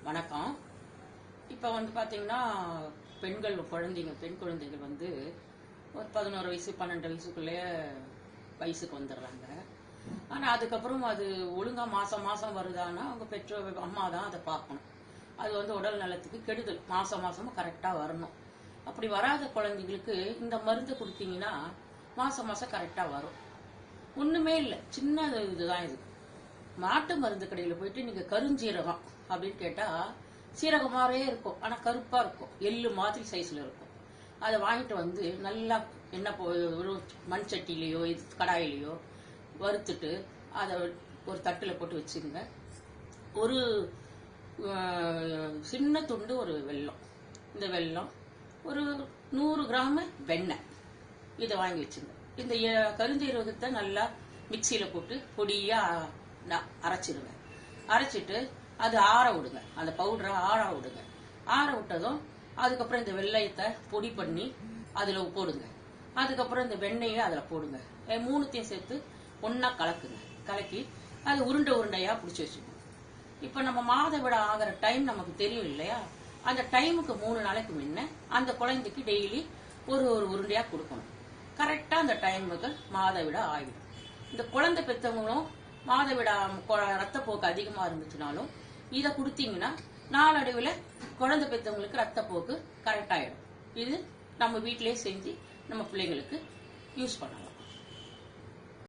வணக்கம். இப்போ பார்த்தீங்கன்னா பெண் குழந்தைகள் ஒரு 11 வயசு 12 வயசுக்குள்ளேயே வயசுக்கு வந்துடுறாங்க. ஆனால் அதுக்கப்புறம் அது ஒழுங்காக மாதம் மாதம் வருதான்னா அவங்க பெற்றோர் அம்மா தான் அதை பார்க்கணும். அது உடல் நலத்துக்கு கெடுதல். மாதமும் கரெக்டாக வரணும். அப்படி வராத குழந்தைங்களுக்கு இந்த மருந்து கொடுத்தீங்கன்னா மாதம் கரெக்டாக வரும். ஒன்றுமே இல்லை, சின்ன இதுதான் இது. நாட்டு மருந்து கடையில் போயிட்டு நீங்கள் கருஞ்சீரகம் அப்படின்னு கேட்டால் சீரகம் மாதிரியே இருக்கும், ஆனால் கருப்பாக இருக்கும், எள்ளு மாதிரி சைஸில் இருக்கும். அதை வாங்கிட்டு நல்லா ஒரு மண் சட்டிலேயோ கடாயிலையோ வறுத்துட்டு அதை ஒரு தட்டில் போட்டு வச்சுங்க. ஒரு சின்ன துண்டு ஒரு வெல்லம், இந்த வெல்லம் ஒரு 100 கிராம் வெண்ணெய், இதை வாங்கி வச்சுங்க. இந்த கருஞ்சீரகத்தை நல்லா மிக்சியில் போட்டு பொடியாக அரைச்சிடுவேன். அரைச்சிட்டு அது ஆற விடுங்க. அந்த பவுடரை ஆற விடுங்க. ஆற விட்டதும் அதுக்கப்புறம் இந்த வெள்ளயத்தை பொடி பண்ணி அதில் போடுங்க. அதுக்கப்புறம் இந்த வெண்ணெயை அதில் போடுங்க. மூணுத்தையும் சேர்த்து ஒன்றா கலக்குங்க. கலக்கி அது உருண்டையாக பிடிச்சி வச்சுக்கணும். இப்போ நம்ம மாதவிடாய் ஆகிற டைம் நமக்கு தெரியும் இல்லையா? அந்த டைமுக்கு 3 நாளைக்கு முன்ன அந்த குழந்தைக்கு டெய்லி ஒரு உருண்டையாக கொடுக்கணும். கரெக்டாக அந்த டைமுக்கு மாதவிடாய் ஆகிடும். இந்த குழந்தை பெற்றவங்களும் மாதவிடாய் ரத்தப்போக்கு அதிகமாக இருந்துச்சுனாலும் இதை கொடுத்தீங்கன்னா நாளடைவில் குழந்தை பெற்றவங்களுக்கு ரத்தப்போக்கு கரெக்டாகிடும். இது நம்ம வீட்டிலேயே செஞ்சு நம்ம பிள்ளைங்களுக்கு யூஸ் பண்ணலாம்.